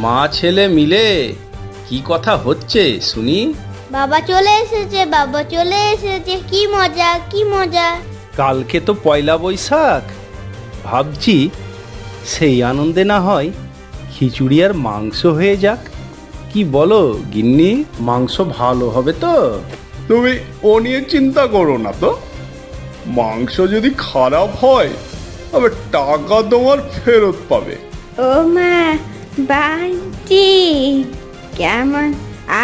মা ছেলে মিলে কি কথা হচ্ছে শুনি? বাবা চলে এসেছে, বাবা চলে এসেছে, কি মজা কি মজা। কালকে তো পয়লা বৈশাখ, ভাবছি সেই আনন্দে না হয় খিচুড়ি আর মাংস হয়ে যাক। কি বলো গিন্নি, মাংস ভালো হবে তো? তুমি ও নিয়ে চিন্তা করো না তো। মাংস যদি খারাপ হয় তবে টাকা তোমার ফেরত পাবে। ও মা, বান্টি, কেমন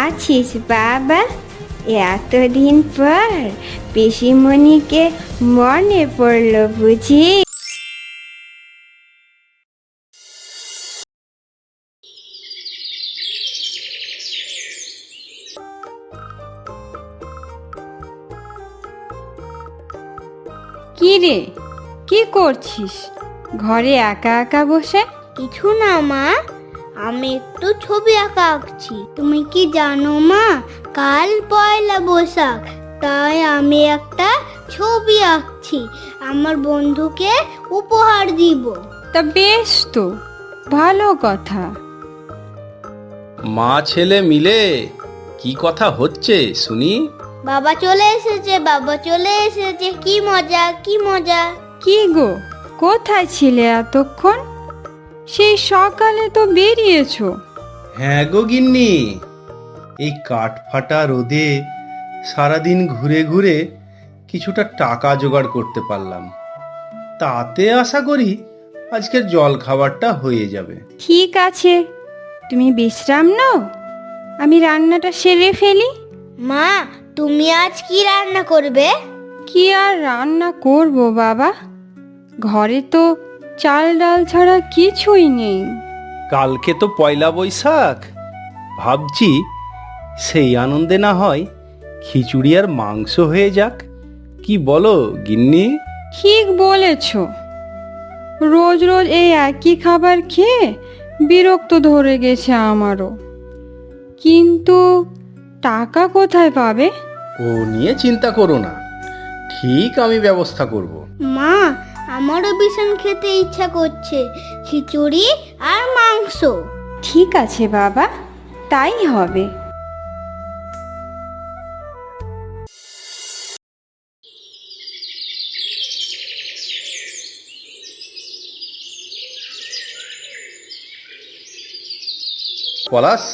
আছিস বাবা? এতদিন পর পিসিমণিকে মনে পড়লো বুঝি? কি রে, কি করছিস ঘরে একা একা বসে? কিছু না মা, আমি একটু ছবি আঁকছি। তুমি কি জানো মা, কাল পয়লা বৈশাখ, তাই আমি একটা ছবি আঁকছি, আমার বন্ধুকে উপহার দিব। তা বেশ তো, ভালো কথা। মা ছেলে মিলে কি কথা হচ্ছে শুনি? বাবা চলে এসেছে, বাবা চলে এসেছে, কি মজা কি মজা। কি গো, কোথায় ছিলে এতক্ষণ? সেই সকালে তো বেরিয়েছো। হ্যাঁ গো গিন্নি, এই কাঠ ফাটা রোদে সারাদিন ঘুরে ঘুরে কিছুটা টাকা জোগাড় করতে পারলাম, তাতে আশা করি আজকের জল খাবারটা হয়ে যাবে। ঠিক আছে, তুমি বিশ্রাম নাও, আমি রান্নাটা সেরে ফেলি। মা, তুমি আজ কি রান্না করবে? কি আর রান্না করব বাবা, ঘরে তো চাল ডাল ছাড়া কিছুই নেই। কালকে তো পয়লা বৈশাখ, ভাবছি সেই আনন্দে না হয় খিচুড়ি আর মাংস হয়ে যাক। কি বলো গিন্নি? ঠিক বলেছ, রোজ রোজ এই একই খাবার খেয়ে বিরক্ত ধরে গেছে আমারও। কিন্তু টাকা কোথায় পাবে? ও নিয়ে চিন্তা করো না, ঠিক আমি ব্যবস্থা করব। মা, আমারও ভীষণ খেতে ইচ্ছা করছে, খিচুড়ি আর মাংস। ঠিক আছে বাবা, তাই হবে। পলাশ,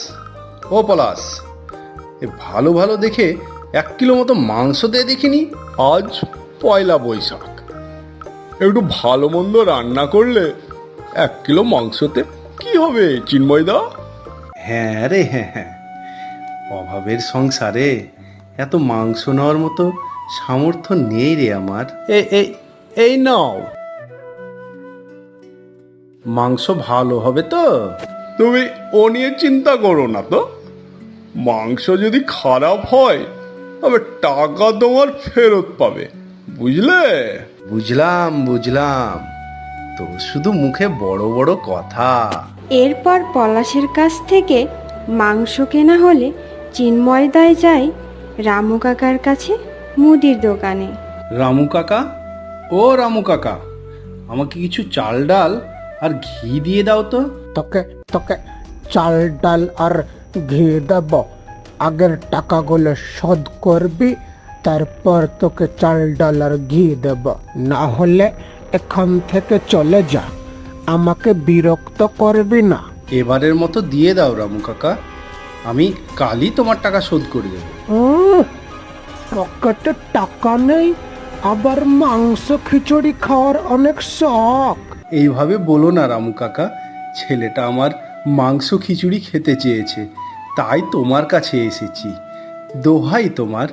ও পলাশ, এ ভালো ভালো দেখে 1 কিলো মতো মাংস দিয়ে দেখিনি। আজ পয়লা বৈশাখ, একটু ভালো মন্দ রান্না করলে 1 কিলো মাংসতে কি হবে চিন্ময়দা? হ্যাঁ রে হ্যাঁ হ্যাঁ, অভাবের সংসারে এত মাংস নেওয়ার মতো সামর্থ্য নেই রে আমার। এই নাও, মাংস ভালো হবে তো? তুমি ও নিয়ে চিন্তা করো না তো। মাংস যদি খারাপ হয় তবে টাকা তোমার ফেরত পাবে, বুঝলে? বুঝলাম বুঝলাম, তো শুধু মুখে বড় বড় কথা। এরপর পলাশের কাছ থেকে মাংস কেনা হলে চিন্ময়দায় যায় রামু কাকার কাছে মুদির দোকানে। রামু কাকা, ও রামু কাকা, আমাকে কিছু চাল ডাল আর ঘি দিয়ে দাও তো। তোকে তোকে চাল ডাল আর ঘি দেব, আগের টাকাগুলো শোধ করবি, তারপর তোকে চাল ডাল আর ঘি দেব, না হলে এখান থেকে চলে যা, আমাকে বিরক্ত করবি না। এবারের মতো দিয়ে দাও রামু কাকা, আমি কালই তোমার টাকা শোধ করে দেবো। পকেটে টাকা নেই, আবার মাংস খিচুড়ি খাওয়ার অনেক শখ। এইভাবে বলো না রামু কাকা, ছেলেটা আমার মাংস খিচুড়ি খেতে চেয়েছে, তাই তোমার কাছে এসেছি। দোহাই তোমার,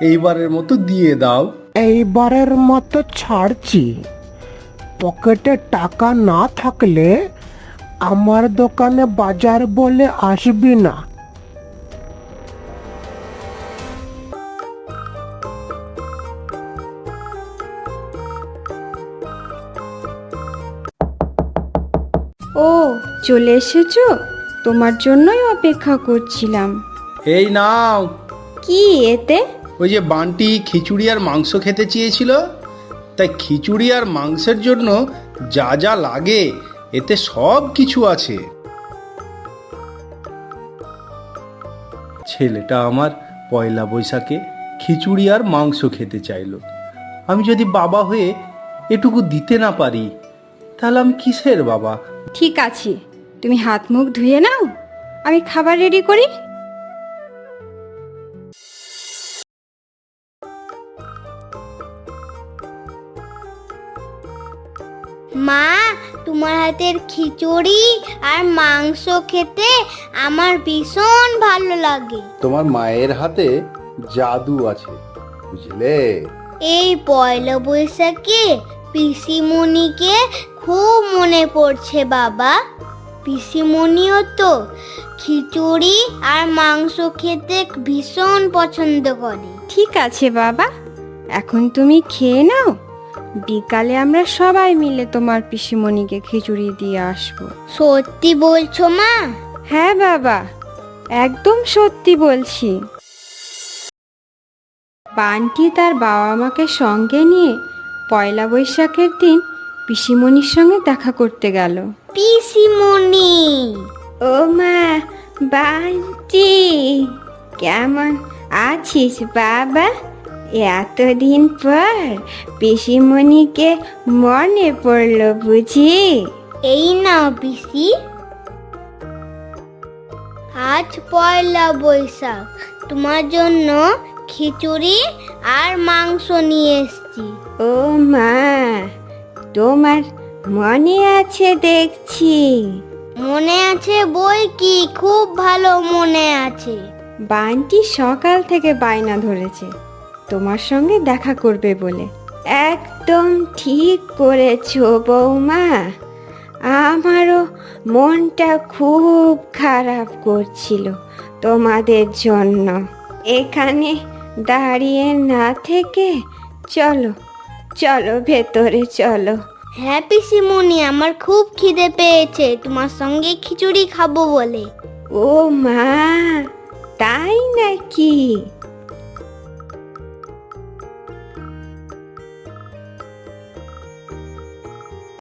এইবারের মতো দিয়ে দাও। এইবারের মতো ছাড়ছি, পকেটে টাকা না থাকলে আমার দোকানে বাজার বলে আসবি না। ও, চলে এসেছো? তোমার জন্যই অপেক্ষা করছিলাম। এই নাও, কি এতে? ওই যে বান্টি খিচুড়ি আর মাংস খেতে চেয়েছিল, তাই খিচুড়ি আর মাংসের জন্য যা যা লাগে এতে সব কিছু আছে। ছেলেটা আমার পয়লা বৈশাখে খিচুড়ি আর মাংস খেতে চাইলো। আমি যদি বাবা হয়ে এটুকু দিতে না পারি, তাহলে আমি কিসের বাবা? ঠিক আছে, তুমি হাত মুখ ধুয়ে নাও, আমি খাবার রেডি করি। মা, তোমার হাতের খিচুড়ি আর মাংস খেতে আমার ভীষণ ভালো লাগে। তোমার মায়ের হাতে জাদু আছে, বুঝলে? এই পয়লা বৈশাখে পিসিমণিকে খুব মনে পড়ছে বাবা। পিসিমণিও তো খিচুড়ি আর মাংস খেতে ভীষণ পছন্দ করে। ঠিক আছে বাবা, এখন তুমি খেয়ে নাও, বিকালে আমরা সবাই মিলে তোমার পিসিমণিকে খিচুড়ি দিয়ে আসবো। সত্যি বলছো মা? হ্যাঁ বাবা, একদম সত্যি বলছি। বান্টি তার বাবা মাকে সঙ্গে নিয়ে পয়লা বৈশাখের দিন পিসিমণির সঙ্গে দেখা করতে গেল। পিসিমণি! ও মা, বান্টি কেমন আছিস বাবা? এতদিন পর পিসিমণিকে মনে পড়লো বুঝি? এই নাও পিসি, আজ পয়লা বৈশাখ, তোমার জন্য খিচুড়ি আর মাংস নিয়ে এসেছি। ও মা, তোমার মনে আছে দেখছি। মনে আছে বই কি, খুব ভালো মনে আছে। বান্টি সকাল থেকে বায়না ধরেছে তোমার সঙ্গে দেখা করবে বলে। একদম ঠিক করেছো বৌমা, আমারও মনটা খুব খারাপ করছিল তোমাদের জন্য। এখানে দাঁড়িয়ে না থেকে চলো চলো ভেতরে চলো। হ্যাঁ পিসিমণি, আমার খুব খিদে পেয়েছে, তোমার সঙ্গে খিচুড়ি খাবো বলে। ও মা, তাই নাকি?